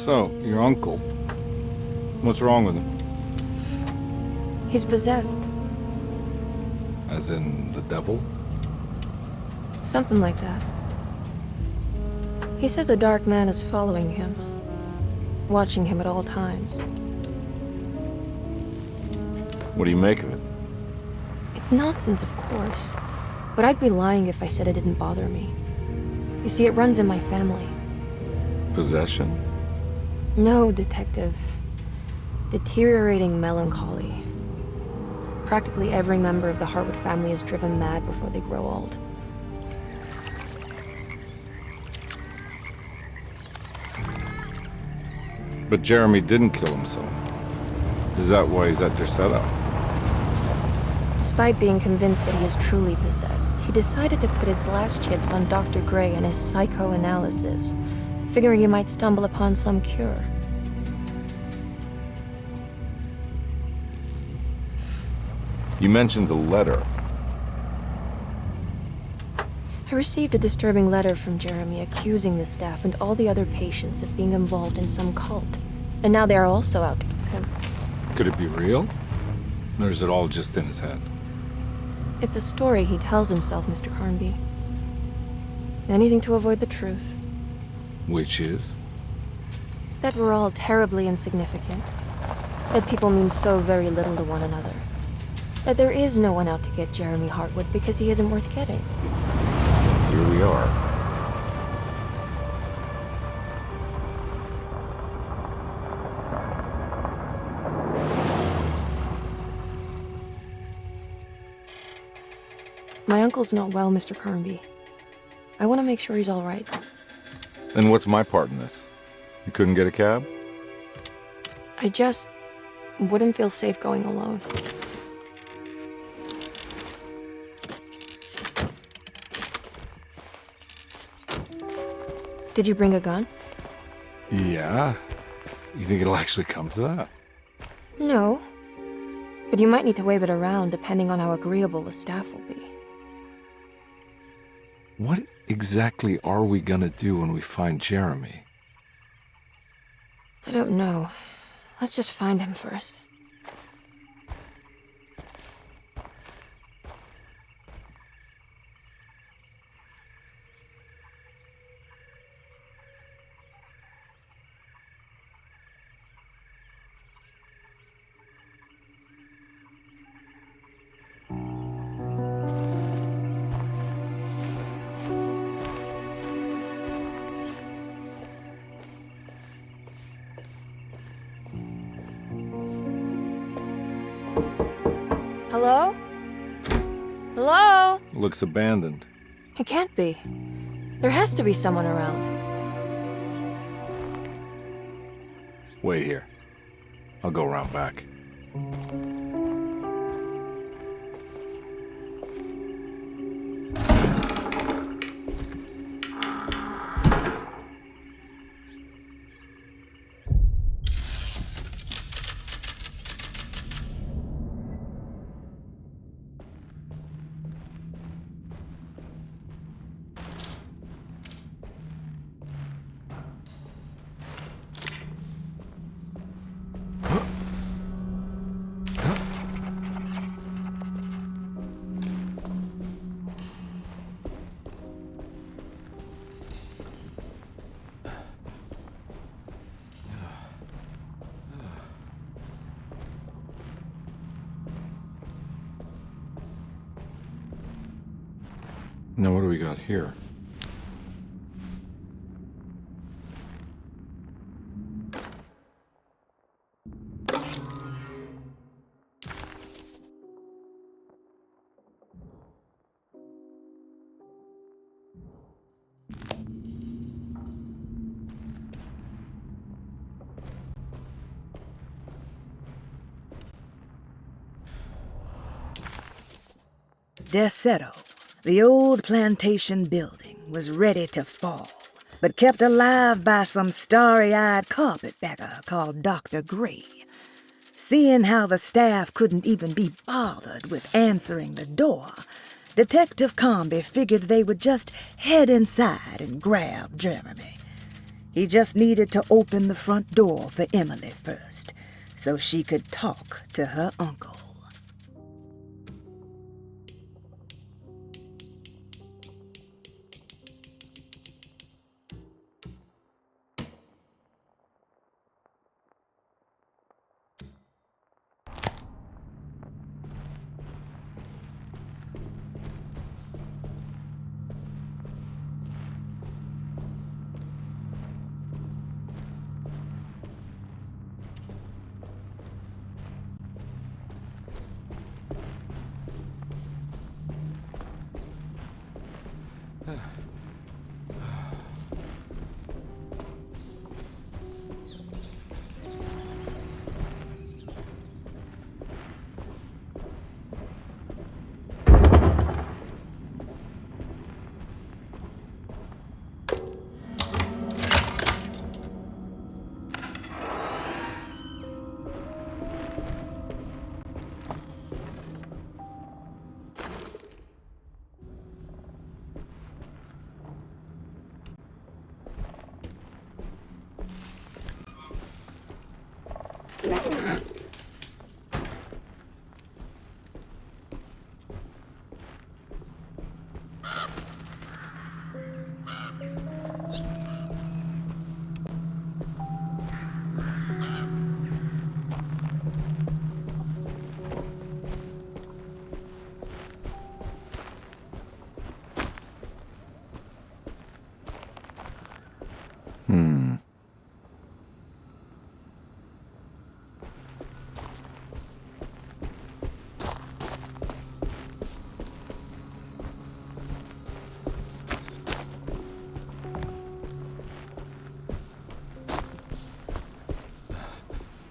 So, your uncle. What's wrong with him? He's possessed. As in the devil? Something like that. He says a dark man is following him, watching him at all times. What do you make of it? It's nonsense, of course, but I'd be lying if I said it didn't bother me. You see, it runs in my family. Possession? No, Detective. Deteriorating melancholy. Practically every member of the Hartwood family is driven mad before they grow old. But Jeremy didn't kill himself. Is that why he's at your setup? Despite being convinced that he is truly possessed, he decided to put his last chips on Dr. Gray and his psychoanalysis, figuring he might stumble upon some cure. You mentioned the letter. I received a disturbing letter from Jeremy accusing the staff and all the other patients of being involved in some cult. And now they are also out to get him. Could it be real? Or is it all just in his head? It's a story he tells himself, Mr. Carnby. Anything to avoid the truth. Which is? That we're all terribly insignificant. That people mean so very little to one another. That there is no one out to get Jeremy Hartwood because he isn't worth getting. Here we are. My uncle's not well, Mr. Carnby. I want to make sure he's all right. And what's my part in this? You couldn't get a cab? I just wouldn't feel safe going alone. Did you bring a gun? Yeah. You think it'll actually come to that? No. But you might need to wave it around depending on how agreeable the staff will be. What exactly are we gonna do when we find Jeremy? I don't know. Let's just find him first. Hello? Hello? Looks abandoned. It can't be. There has to be someone around. Wait here. I'll go around back. Now what do we got here? Desetto, the old plantation building, was ready to fall, but kept alive by some starry-eyed carpetbagger called Dr. Gray. Seeing how the staff couldn't even be bothered with answering the door, Detective Carnby figured they would just head inside and grab Jeremy. He just needed to open the front door for Emily first, so she could talk to her uncle.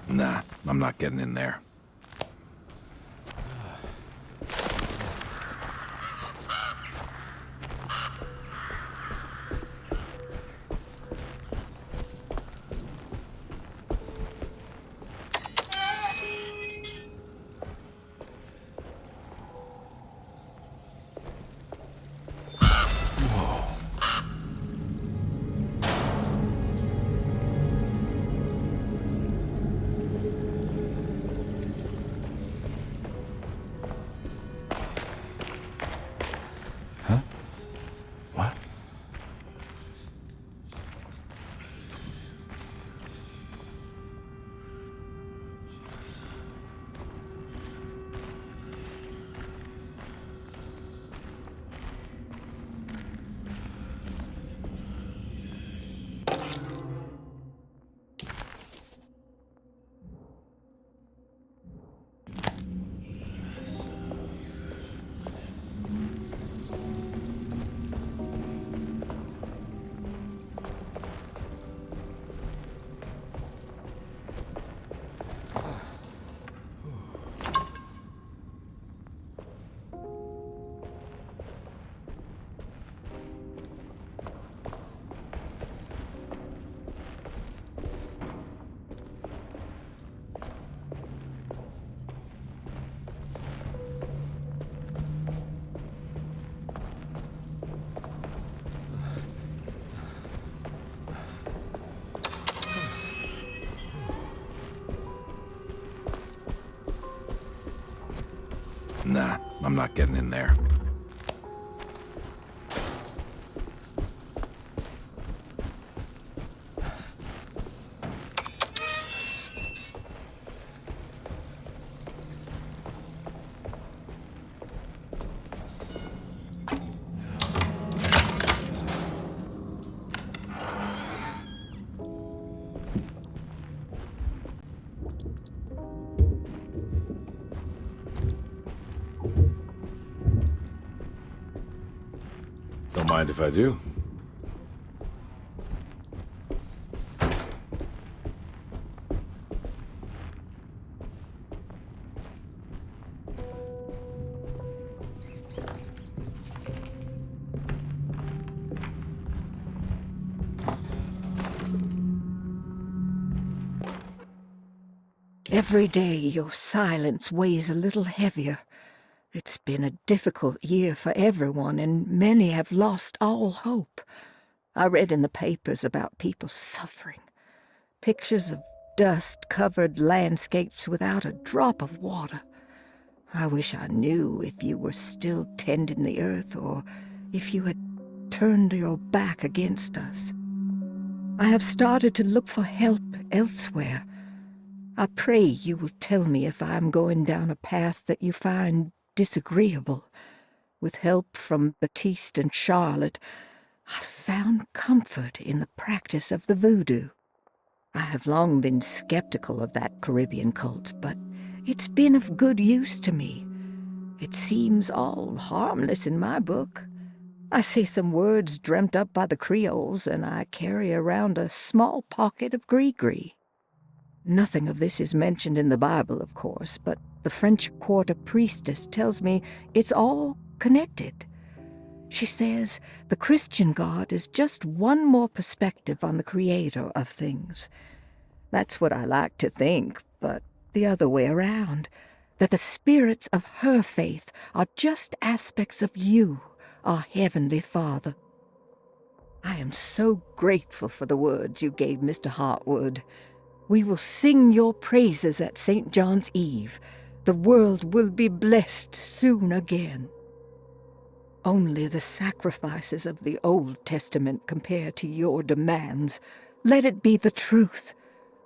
Nah, I'm not getting in there. What? Nah, I'm not getting in there. Don't mind if I do. Every day your silence weighs a little heavier. It's been a difficult year for everyone, and many have lost all hope. I read in the papers about people suffering. Pictures of dust-covered landscapes without a drop of water. I wish I knew if you were still tending the earth or if you had turned your back against us. I have started to look for help elsewhere. I pray you will tell me if I am going down a path that you find disagreeable. With help from Baptiste and Charlotte, I found comfort in the practice of the voodoo. I have long been skeptical of that Caribbean cult, but it's been of good use to me. It seems all harmless in my book. I say some words dreamt up by the Creoles, and I carry around a small pocket of gree-gree. Nothing of this is mentioned in the Bible, of course, but the French Quarter priestess tells me it's all connected. She says the Christian God is just one more perspective on the creator of things. That's what I like to think, but the other way around, that the spirits of her faith are just aspects of you, our Heavenly Father. I am so grateful for the words you gave Mr. Hartwood. We will sing your praises at St. John's Eve. The world will be blessed soon again. Only the sacrifices of the Old Testament compare to your demands. Let it be the truth.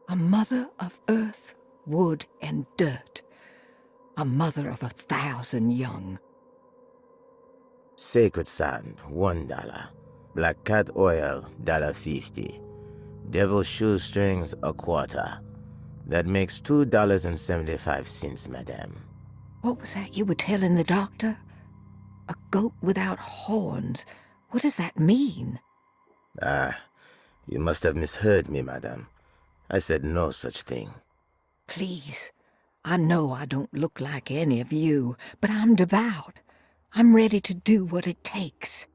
A mother of earth, wood, and dirt. A mother of 1,000 young. Sacred sand, $1. Black cat oil, $1.50. Devil shoestrings, a quarter. That makes $2.75, madame. What was that you were telling the doctor? A goat without horns. What does that mean? Ah, you must have misheard me, madame. I said no such thing. Please, I know I don't look like any of you, but I'm devout. I'm ready to do what it takes.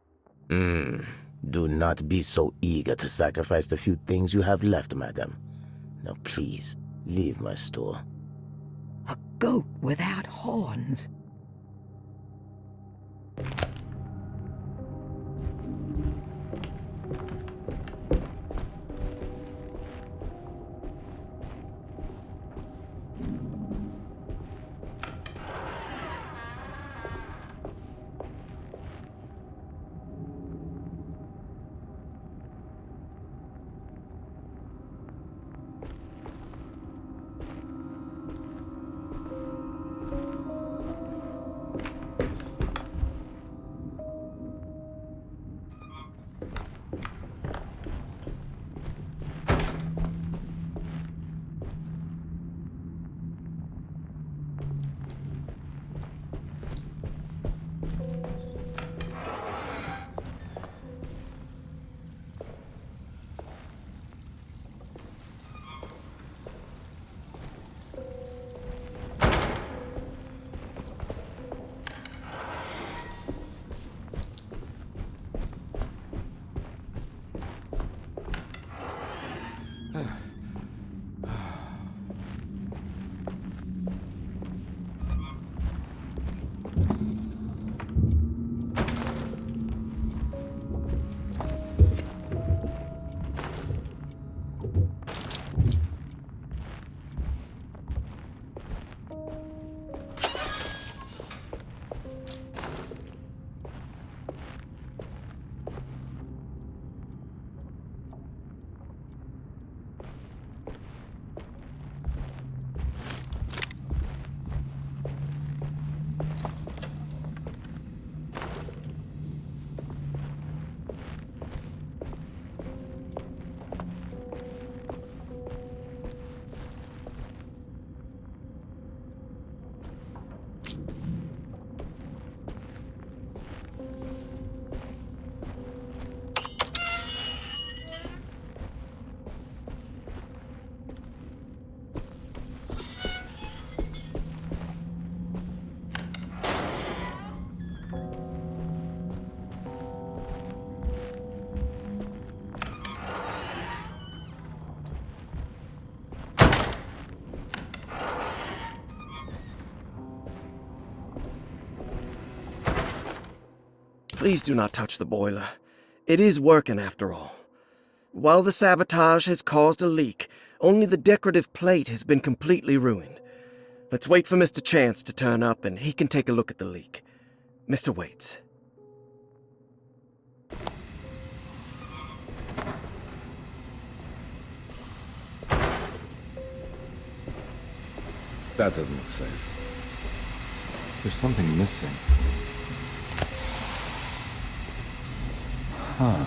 Do not be so eager to sacrifice the few things you have left, madame. Now please, leave my store. A goat without horns. Please do not touch the boiler. It is working after all. While the sabotage has caused a leak, only the decorative plate has been completely ruined. Let's wait for Mr. Chance to turn up and he can take a look at the leak. Mr. Waits. That doesn't look safe. There's something missing. Huh.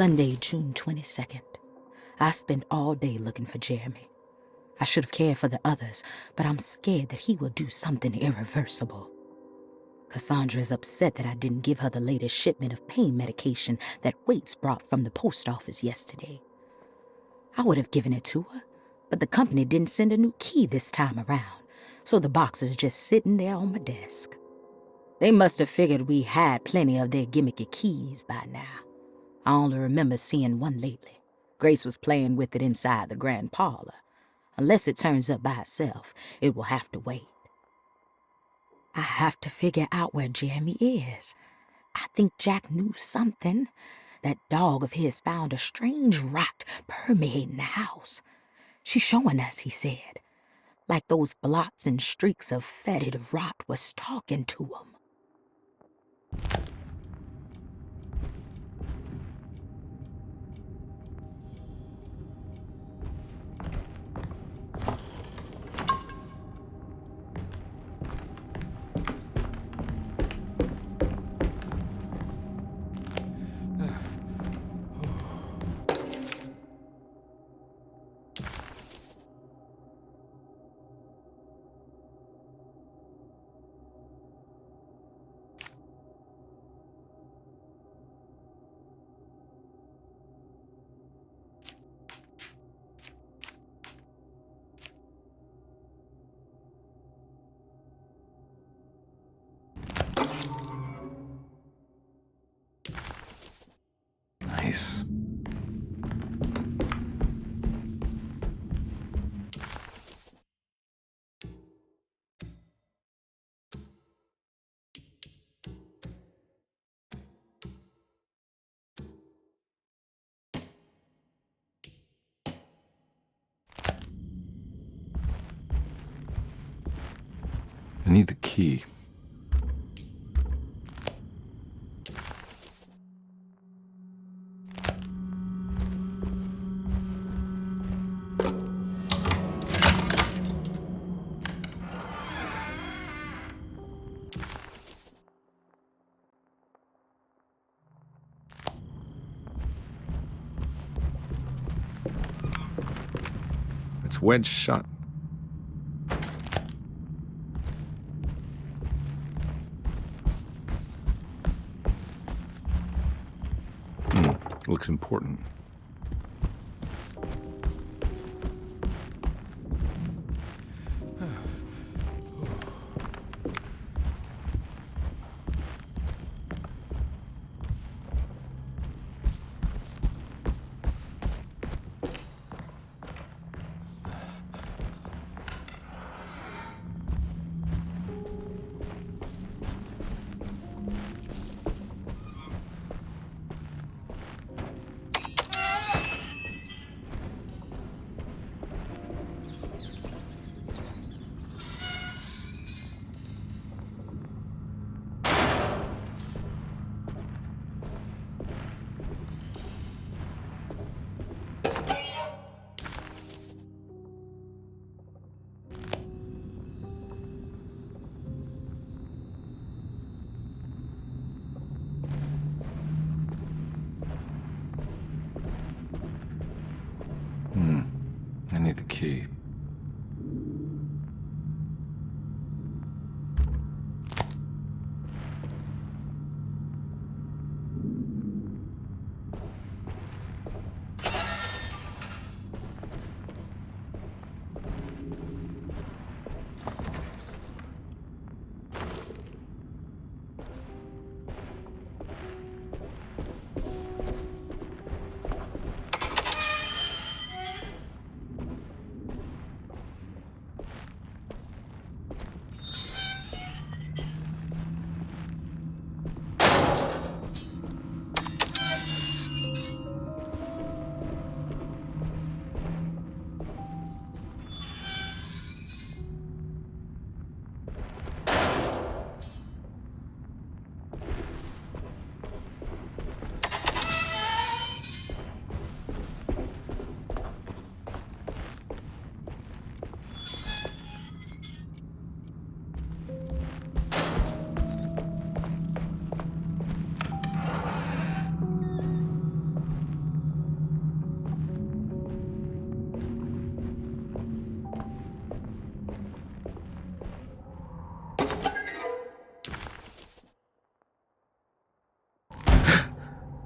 Sunday, June 22nd. I spent all day looking for Jeremy. I should have cared for the others, but I'm scared that he will do something irreversible. Cassandra is upset that I didn't give her the latest shipment of pain medication that Waits brought from the post office yesterday. I would have given it to her, but the company didn't send a new key this time around, so the box is just sitting there on my desk. They must have figured we had plenty of their gimmicky keys by now. I only remember seeing one lately. Grace was playing with it inside the grand parlor. Unless it turns up by itself, it will have to wait. I have to figure out where Jeremy is. I think Jack knew something. That dog of his found a strange rot permeating the house. She's showing us, he said. Like those blots and streaks of fetid rot was talking to him. Nice. I need the key. It's wedged shut. Looks important. key.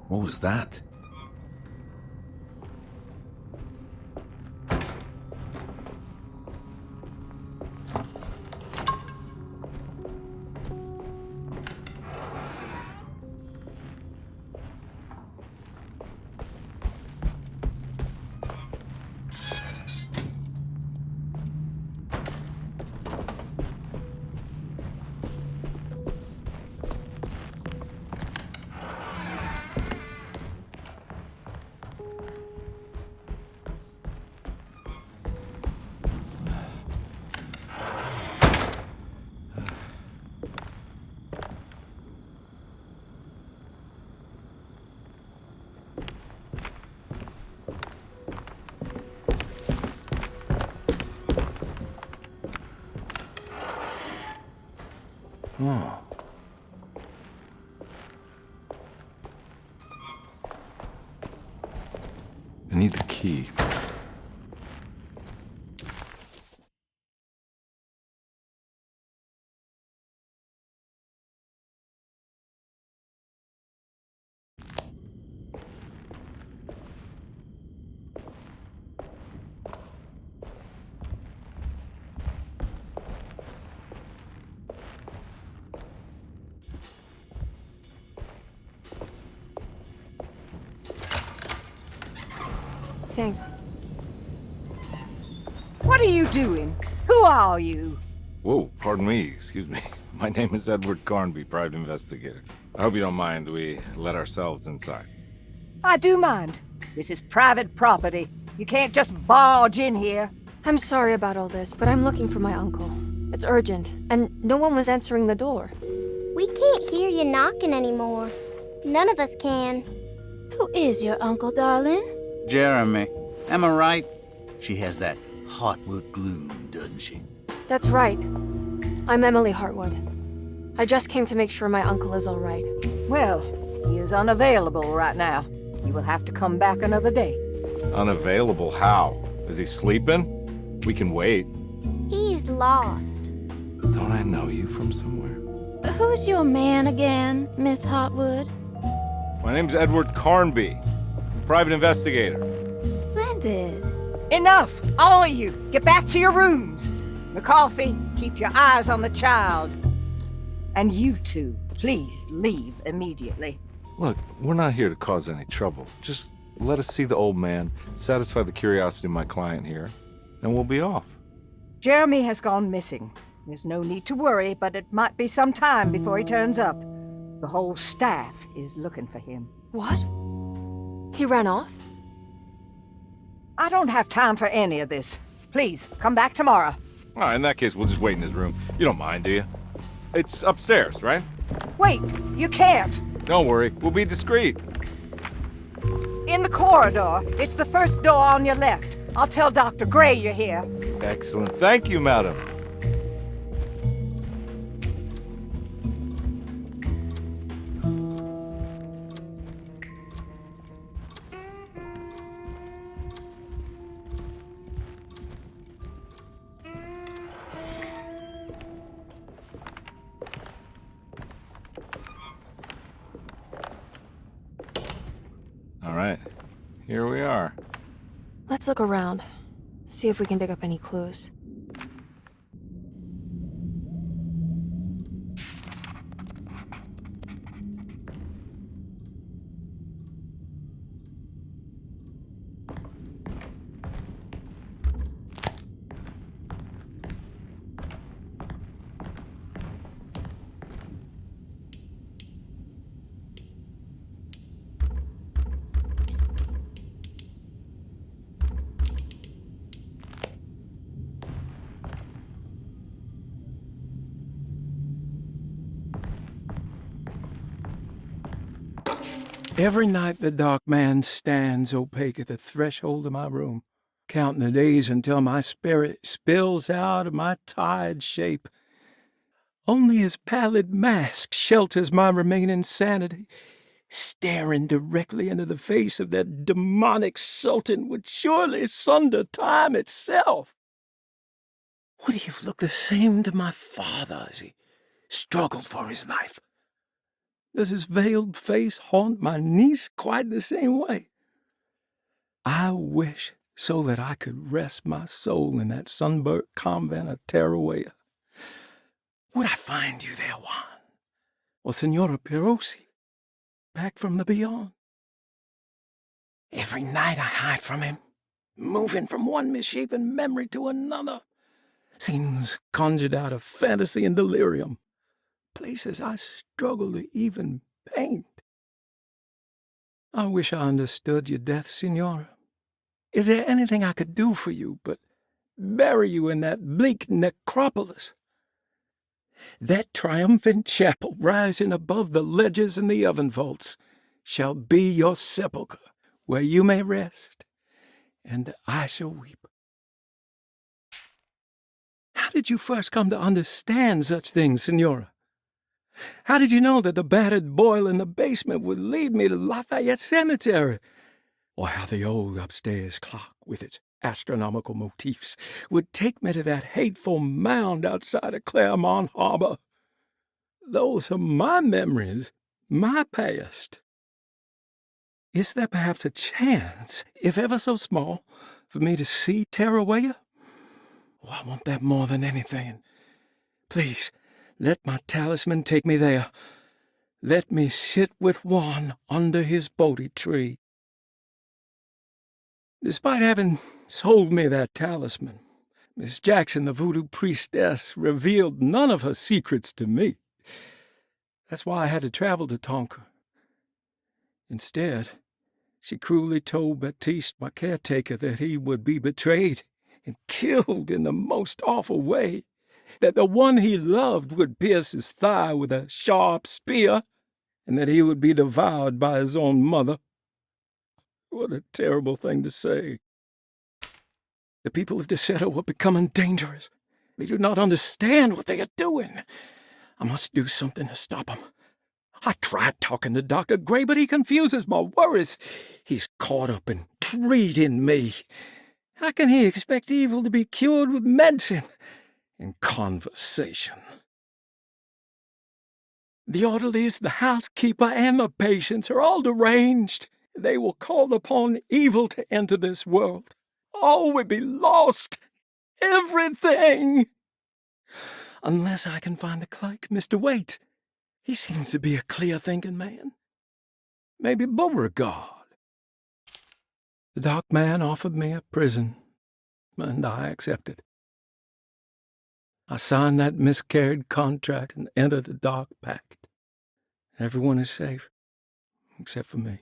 What was that? Oh. I need the key. Thanks. What are you doing? Who are you? Whoa, pardon me, excuse me. My name is Edward Carnby, private investigator. I hope you don't mind we let ourselves inside. I do mind. This is private property. You can't just barge in here. I'm sorry about all this, but I'm looking for my uncle. It's urgent, and no one was answering the door. We can't hear you knocking anymore. None of us can. Who is your uncle, darling? Jeremy. Am I right? She has that Heartwood gloom, doesn't she? That's right. I'm Emily Hartwood. I just came to make sure my uncle is all right. Well, he is unavailable right now. You will have to come back another day. Unavailable how? Is he sleeping? We can wait. He's lost. Don't I know you from somewhere? Who's your man again, Miss Hartwood? My name's Edward Carnby, private investigator. Splendid. Enough! All of you, get back to your rooms. McCarthy, keep your eyes on the child. And you two, please leave immediately. Look, we're not here to cause any trouble. Just let us see the old man, satisfy the curiosity of my client here, and we'll be off. Jeremy has gone missing. There's no need to worry, but it might be some time before he turns up. The whole staff is looking for him. What? He ran off? I don't have time for any of this. Please, come back tomorrow. All right, in that case, we'll just wait in his room. You don't mind, do you? It's upstairs, right? Wait, you can't. Don't worry, we'll be discreet. In the corridor. It's the first door on your left. I'll tell Dr. Gray you're here. Excellent. Thank you, madam. Let's look around. See if we can dig up any clues. Every night the dark man stands opaque at the threshold of my room, counting the days until my spirit spills out of my tired shape. Only his pallid mask shelters my remaining sanity. Staring directly into the face of that demonic sultan would surely sunder time itself. Would he have looked the same to my father as he struggled for his life? Does his veiled face haunt my niece quite the same way? I wish so that I could rest my soul in that sunburnt convent of Tarawea. Would I find you there, Juan? Or Senora Pirosi, back from the beyond? Every night I hide from him, moving from one misshapen memory to another. Scenes conjured out of fantasy and delirium. Places I struggle to even paint. I wish I understood your death, Senora. Is there anything I could do for you but bury you in that bleak necropolis? That triumphant chapel rising above the ledges and the oven vaults shall be your sepulchre, where you may rest, and I shall weep. How did you first come to understand such things, Senora? How did you know that the battered boiler in the basement would lead me to Lafayette Cemetery? Or how the old upstairs clock, with its astronomical motifs, would take me to that hateful mound outside of Claremont Harbor? Those are my memories, my past. Is there perhaps a chance, if ever so small, for me to see Tarawea? Oh, I want that more than anything. Please, let my talisman take me there. Let me sit with Juan under his Bodhi tree. Despite having sold me that talisman, Miss Jackson, the voodoo priestess, revealed none of her secrets to me. That's why I had to travel to Tonka. Instead, she cruelly told Baptiste, my caretaker, that he would be betrayed and killed in the most awful way, that the one he loved would pierce his thigh with a sharp spear, and that he would be devoured by his own mother. What a terrible thing to say. The people of Deseto were becoming dangerous. They do not understand what they are doing. I must do something to stop them. I tried talking to Dr. Gray, but he confuses my worries. He's caught up in treating me. How can he expect evil to be cured with medicine and conversation? The orderlies, the housekeeper, and the patients are all deranged. They will call upon evil to enter this world. All will be lost. Everything. Unless I can find the clerk, Mr. Waite. He seems to be a clear-thinking man. Maybe Beauregard. The dark man offered me a prison, and I accepted. I signed that miscarried contract and entered the dark pact. Everyone is safe, except for me.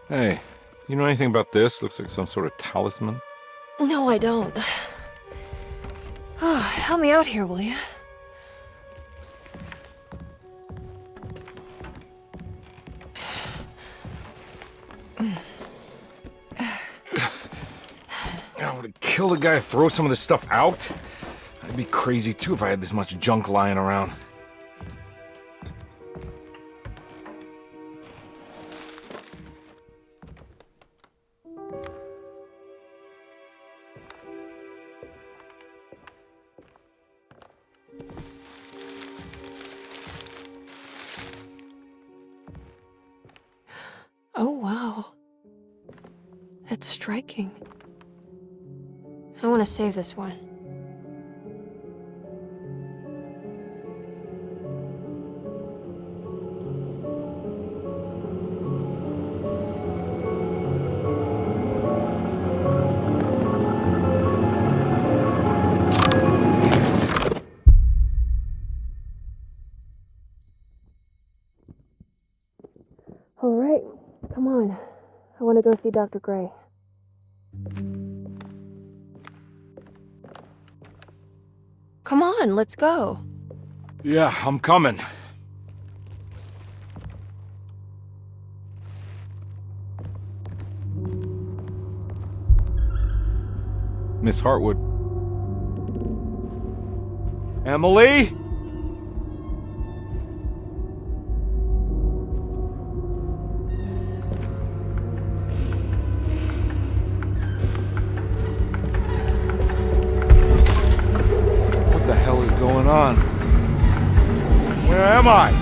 Hey, you know anything about this? Looks like some sort of talisman. No, I don't. Oh, help me out here, will you? tell the guy to throw some of this stuff out? I'd be crazy too if I had this much junk lying around. Oh, wow. That's striking. I want to save this one. All right, come on. I want to go see Dr. Gray. Come on, let's go. Yeah, I'm coming. Miss Hartwood. Emily? What the hell is going on? Where am I?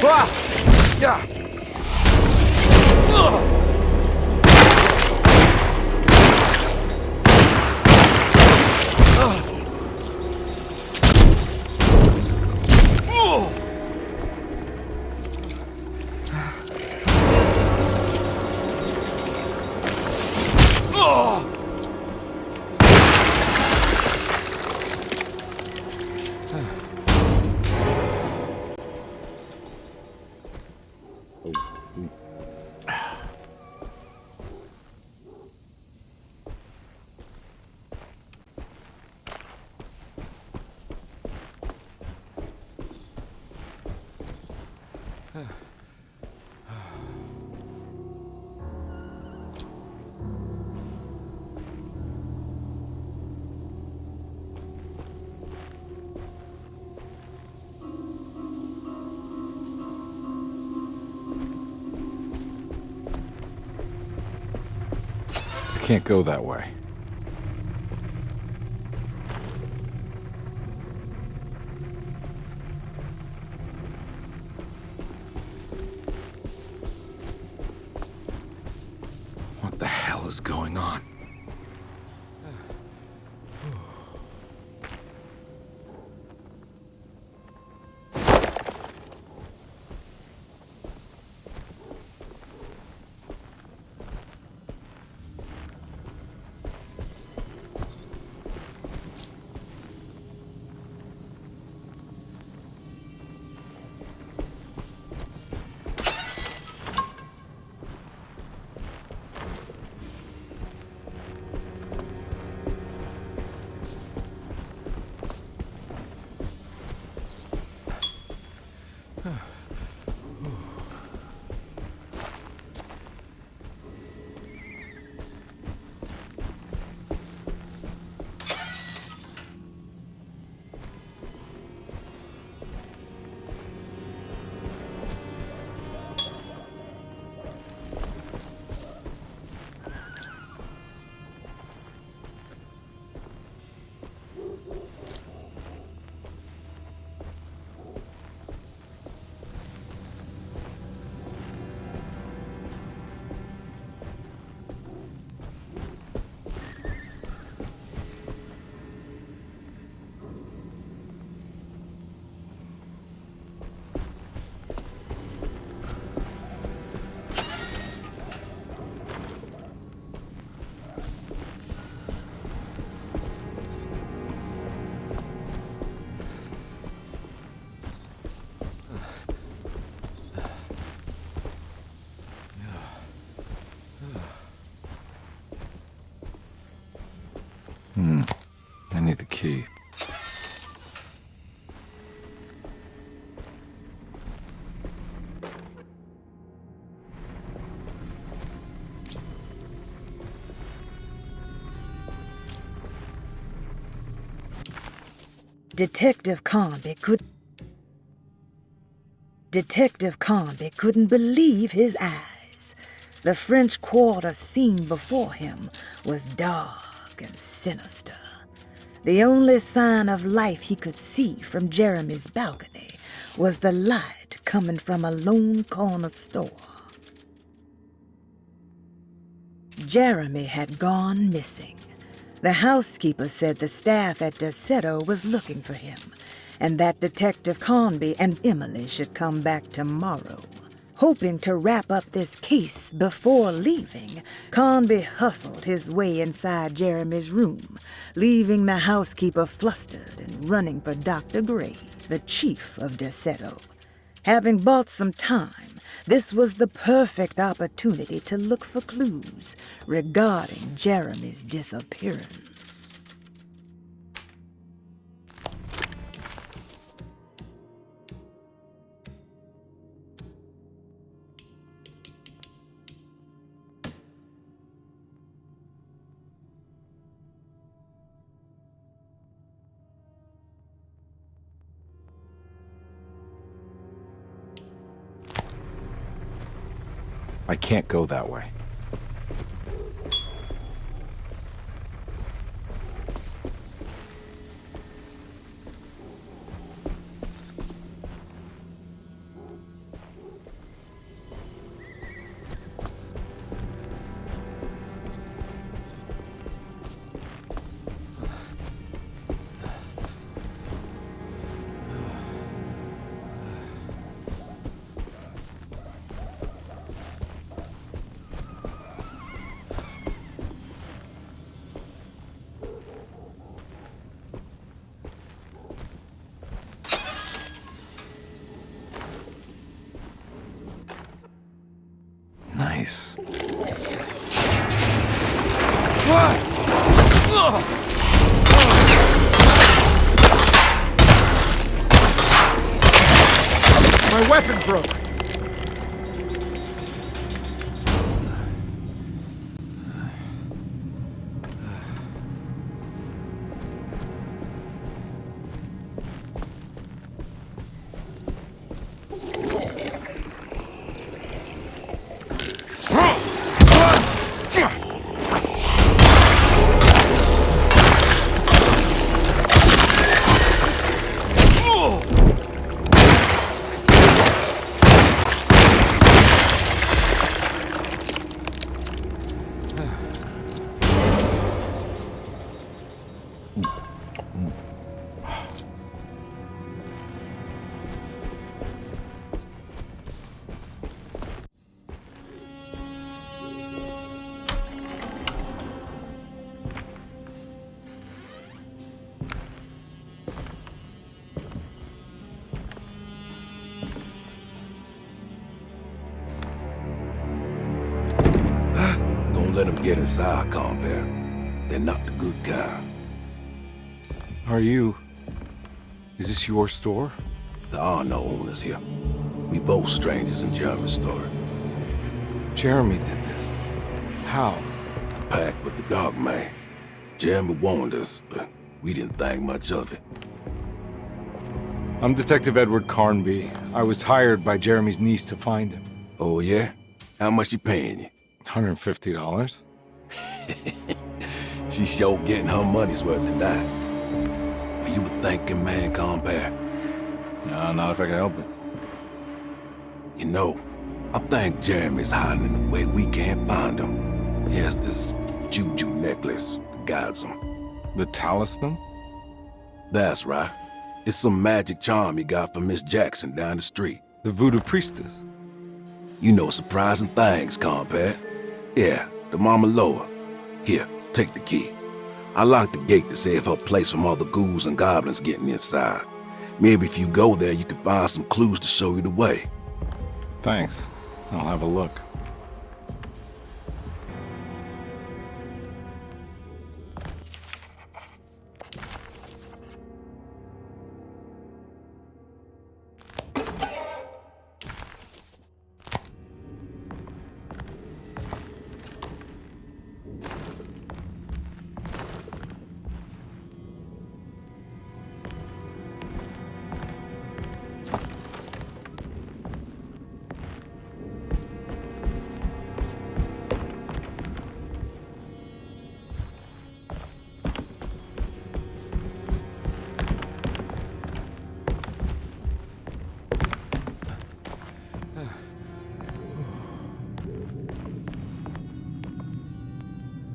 Ah! Yeah! Can't go that way. What the hell is going on? I need the key. Detective Carnby couldn't believe his eyes. The French Quarter scene before him was dark and sinister. The only sign of life he could see from Jeremy's balcony was the light coming from a lone corner store. Jeremy had gone missing. The housekeeper said the staff at Derceto was looking for him, and that Detective Carnby and Emily should come back tomorrow. Hoping to wrap up this case before leaving, Carnby hustled his way inside Jeremy's room, leaving the housekeeper flustered and running for Dr. Gray, the chief of Derceto. Having bought some time, this was the perfect opportunity to look for clues regarding Jeremy's disappearance. I can't go that way. Nice. My weapon broke. Don't let them get inside, Carnby. They're not the good kind. Is this your store? There are no owners here. We both strangers in Jeremy's story. Jeremy did this. How? The pact with the dog man. Jeremy warned us, but we didn't think much of it. I'm Detective Edward Carnby. I was hired by Jeremy's niece to find him. Oh, yeah? How much she paying you? $150. She's sure getting her money's worth tonight. Are you a thinking man, Carnby? No, not if I can help it. You know, I think Jeremy's hiding in a way we can't find him. He has this juju necklace that guides him. The talisman? That's right. It's some magic charm he got from Miss Jackson down the street. The voodoo priestess? You know surprising things, Carnby. Yeah, the Mama Loa. Here, take the key. I locked the gate to save her place from all the ghouls and goblins getting inside. Maybe if you go there, you can find some clues to show you the way. Thanks. I'll have a look.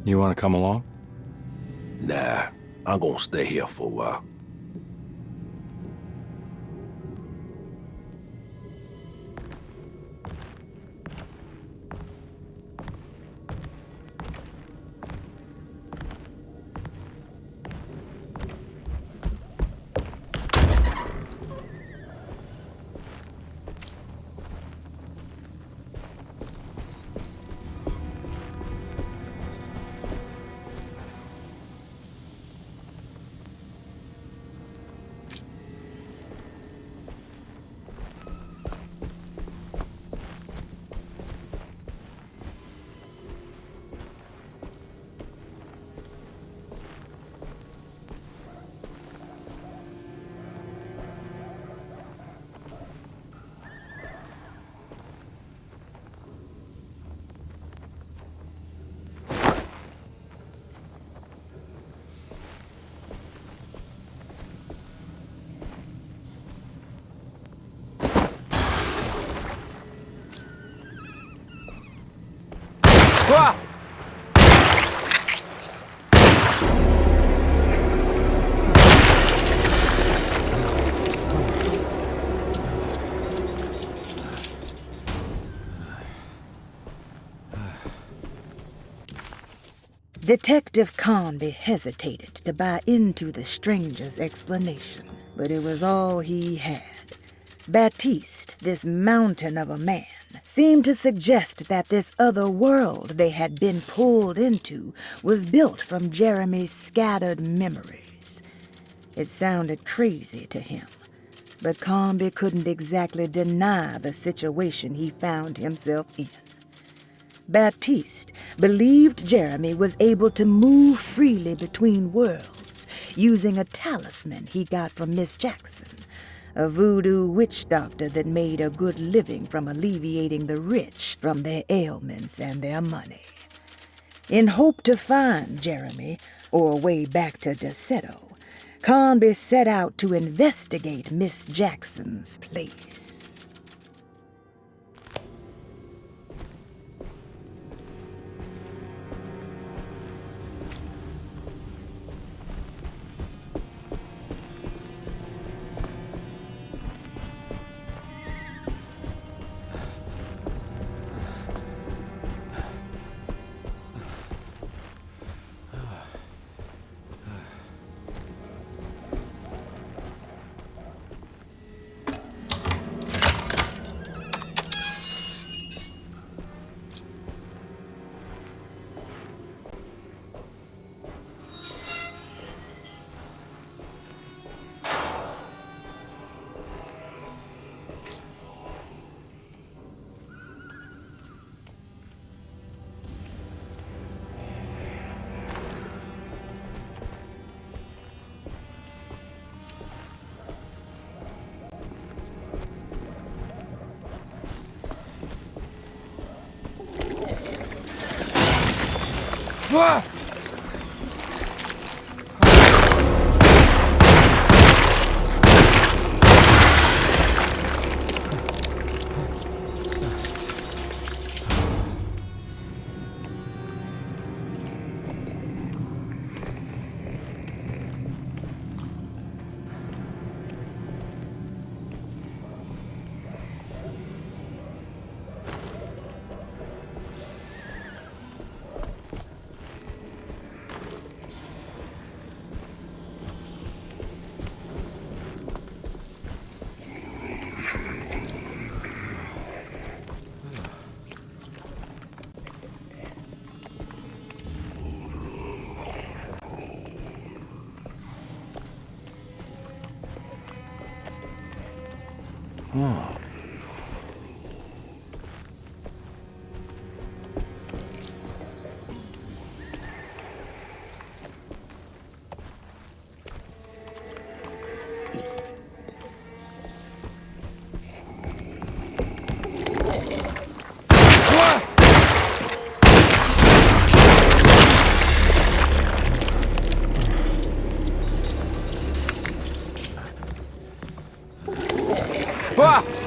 You want to come along? Nah, I'm gonna stay here for a while. Detective Carnby hesitated to buy into the stranger's explanation, but it was all he had. Baptiste, this mountain of a man, seemed to suggest that this other world they had been pulled into was built from Jeremy's scattered memories. It sounded crazy to him, but Carnby couldn't exactly deny the situation he found himself in. Baptiste believed Jeremy was able to move freely between worlds using a talisman he got from Miss Jackson, a voodoo witch doctor that made a good living from alleviating the rich from their ailments and their money. In hope to find Jeremy, or a way back to Deseto, Carnby set out to investigate Miss Jackson's place. Oh. Ah!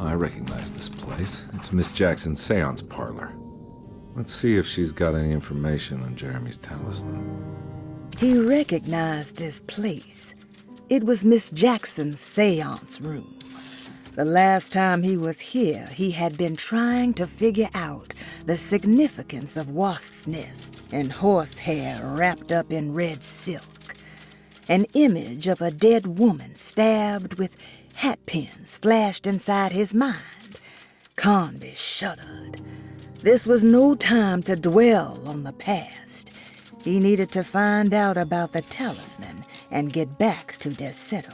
I recognize this place. It's Miss Jackson's seance parlor. Let's see if she's got any information on Jeremy's talisman. He recognized this place. It was Miss Jackson's seance room. The last time he was here, he had been trying to figure out the significance of wasps' nests and horsehair wrapped up in red silk. An image of a dead woman stabbed with hat pins flashed inside his mind. Carnby shuddered. This was no time to dwell on the past. He needed to find out about the talisman and get back to Desetto.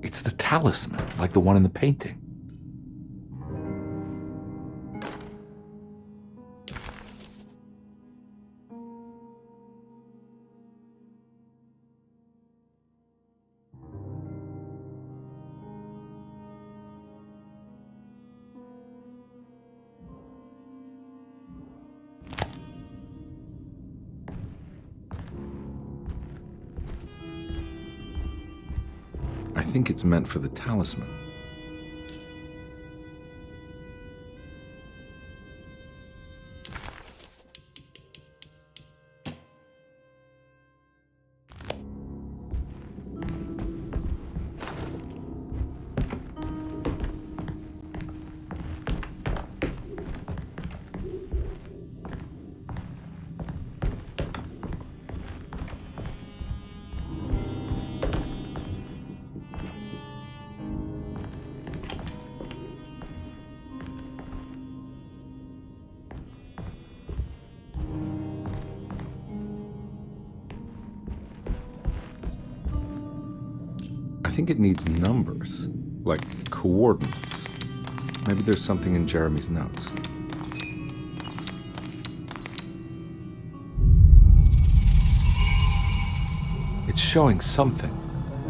It's the talisman, like the one in the painting. I think it's meant for the talisman. I think it needs numbers, like coordinates. Maybe there's something in Jeremy's notes. It's showing something.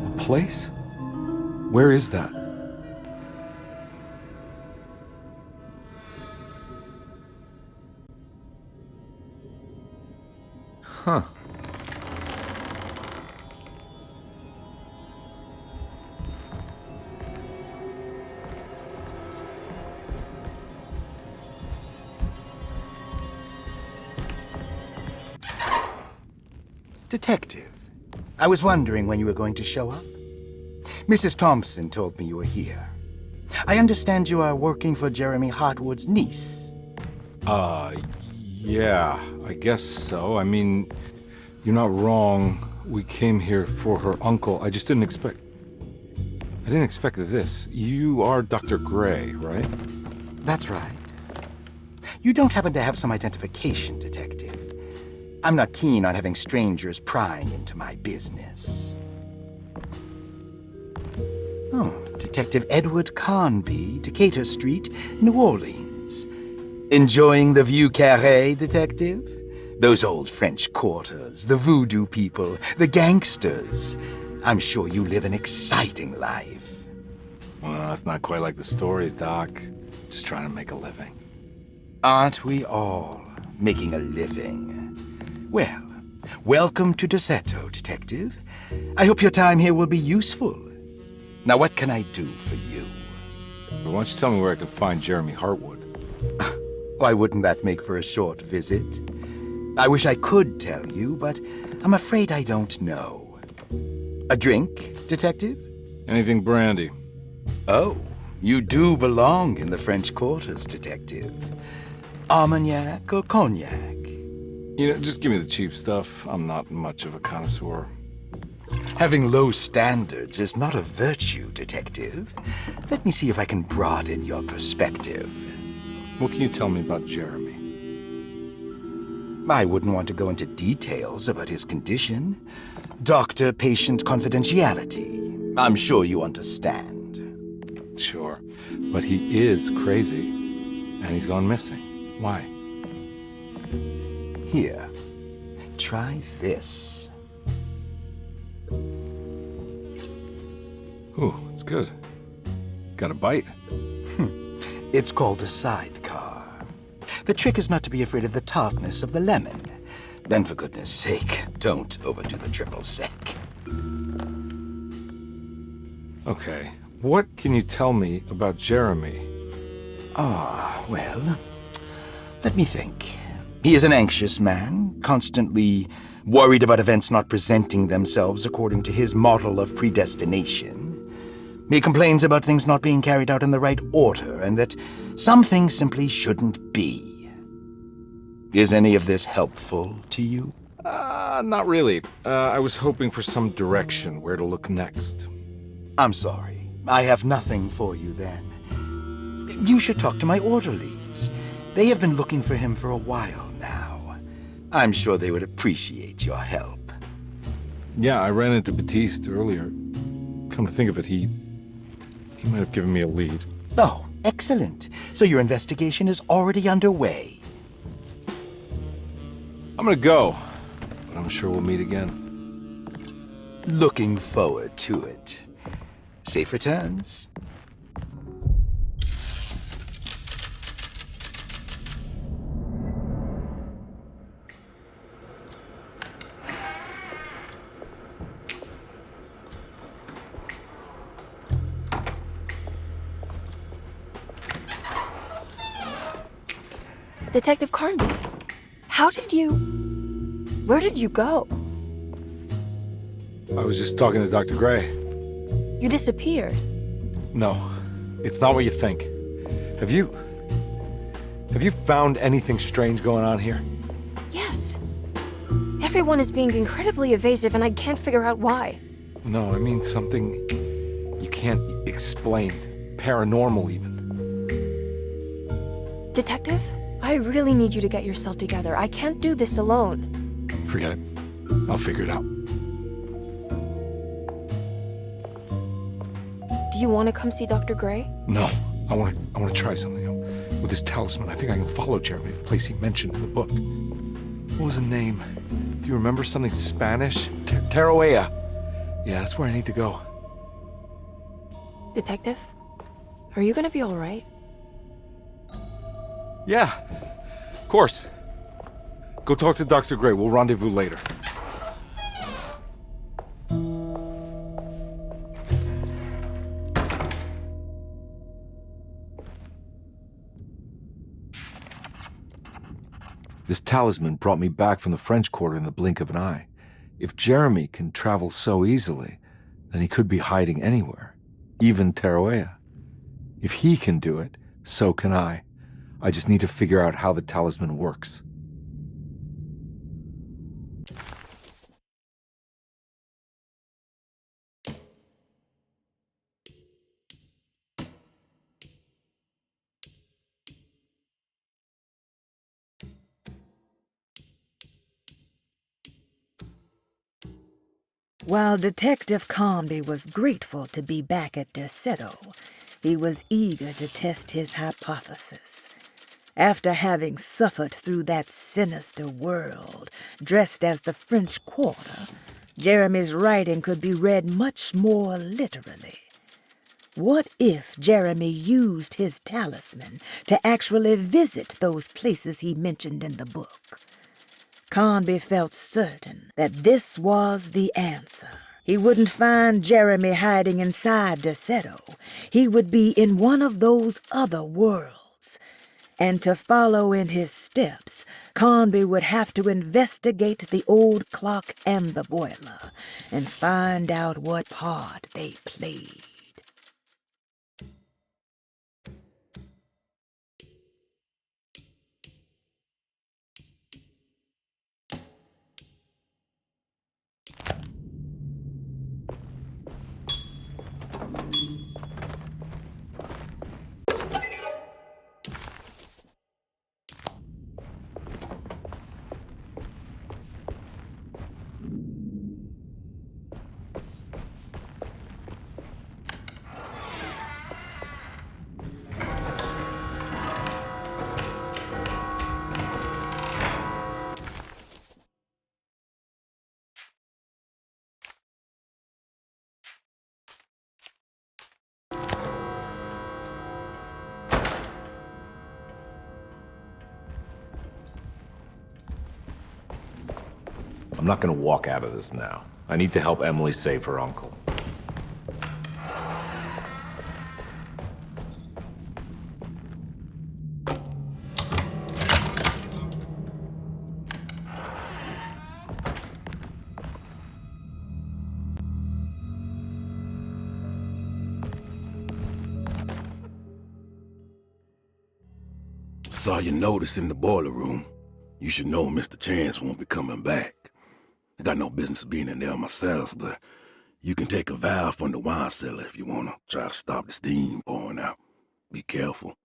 A place? Where is that? Huh. Detective, I was wondering when you were going to show up. Mrs. Thompson told me you were here. I understand you are working for Jeremy Hartwood's niece. Yeah, I guess so. I mean, you're not wrong. We came here for her uncle. I didn't expect this. You are Dr. Gray, right? That's right. You don't happen to have some identification, Detective. I'm not keen on having strangers prying into my business. Oh, Detective Edward Carnby, Decatur Street, New Orleans. Enjoying the Vieux Carré, Detective? Those old French quarters, the voodoo people, the gangsters. I'm sure you live an exciting life. Well, it's not quite like the stories, Doc. Just trying to make a living. Aren't we all making a living? Well, welcome to Desetto, Detective. I hope your time here will be useful. Now what can I do for you? But why don't you tell me where I can find Jeremy Hartwood? Why wouldn't that make for a short visit? I wish I could tell you, but I'm afraid I don't know. A drink, Detective? Anything brandy. Oh, you do belong in the French Quarters, Detective. Armagnac or cognac? You know, just give me the cheap stuff. I'm not much of a connoisseur. Having low standards is not a virtue, Detective. Let me see if I can broaden your perspective. What can you tell me about Jeremy? I wouldn't want to go into details about his condition. Doctor-patient confidentiality. I'm sure you understand. Sure, but he is crazy, and he's gone missing. Why? Here, try this. Ooh, it's good. Got a bite? It's called a sidecar. The trick is not to be afraid of the tartness of the lemon. Then, for goodness sake, don't overdo the triple sec. Okay, what can you tell me about Jeremy? Well, let me think. He is an anxious man, constantly worried about events not presenting themselves according to his model of predestination. He complains about things not being carried out in the right order, and that some things simply shouldn't be. Is any of this helpful to you? Not really. I was hoping for some direction where to look next. I'm sorry. I have nothing for you then. You should talk to my orderlies. They have been looking for him for a while now. I'm sure they would appreciate your help. Yeah, I ran into Batiste earlier. Come to think of it, he might have given me a lead. Oh, excellent. So your investigation is already underway. I'm gonna go, but I'm sure we'll meet again. Looking forward to it. Safe returns. Detective Carnby, where did you go? I was just talking to Dr. Gray. You disappeared. No, it's not what you think. Have you found anything strange going on here? Yes. Everyone is being incredibly evasive and I can't figure out why. No, I mean something you can't explain. Paranormal, even. Detective, I really need you to get yourself together. I can't do this alone. Forget it. I'll figure it out. Do you want to come see Dr. Gray? No, I want to try something. With this talisman, I think I can follow Jeremy to the place he mentioned in the book. What was the name? Do you remember something Spanish? Tarawea. Yeah, that's where I need to go. Detective, are you gonna be all right? Yeah, of course. Go talk to Dr. Gray. We'll rendezvous later. This talisman brought me back from the French Quarter in the blink of an eye. If Jeremy can travel so easily, then he could be hiding anywhere, even Tarawea. If he can do it, so can I. I just need to figure out how the talisman works. While Detective Carnby was grateful to be back at Derceto, he was eager to test his hypothesis. After having suffered through that sinister world, dressed as the French Quarter, Jeremy's writing could be read much more literally. What if Jeremy used his talisman to actually visit those places he mentioned in the book? Carnby felt certain that this was the answer. He wouldn't find Jeremy hiding inside Derceto. He would be in one of those other worlds. And to follow in his steps, Carnby would have to investigate the old clock and the boiler and find out what part they played. I'm not gonna walk out of this now. I need to help Emily save her uncle. Saw your notice in the boiler room. You should know Mr. Chance won't be coming back. I got no business being in there myself, but you can take a valve from the wine cellar if you want to try to stop the steam pouring out. Be careful.